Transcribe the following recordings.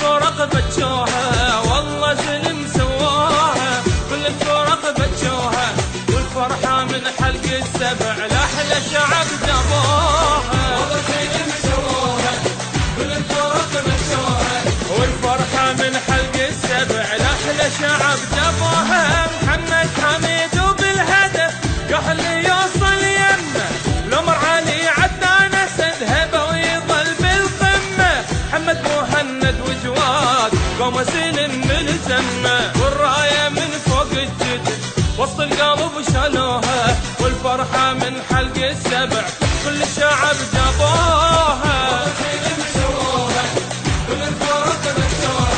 الفرق بجوها والله سلم سواها، كل الفرق بجوها والفرحة من حلق السبع لأحلى شعب جابوها. والله سلم سواها كل الفرق بجوها والفرحة من حلق السبع لأحلى شعب جابوها. محمد حميد وبالهدف يحل يوصل يمه، الأمر علي عدنان أسد هبة ويظل بالقمة. محمد مهند وجواد قوم سلم ملزمة، والراية من فوق الجدر وسط القلب شالوها، والفرحة من حلق السبع كل الشعب جابوها. سلم سووها كل الفرق بجوها.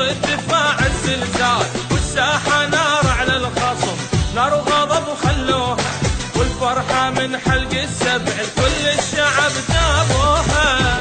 الدفاع الزلزال والساحة نار على الخصم، نار وغضب وخلوها، والفرحة من حلق السبع كل الشعب جابوها.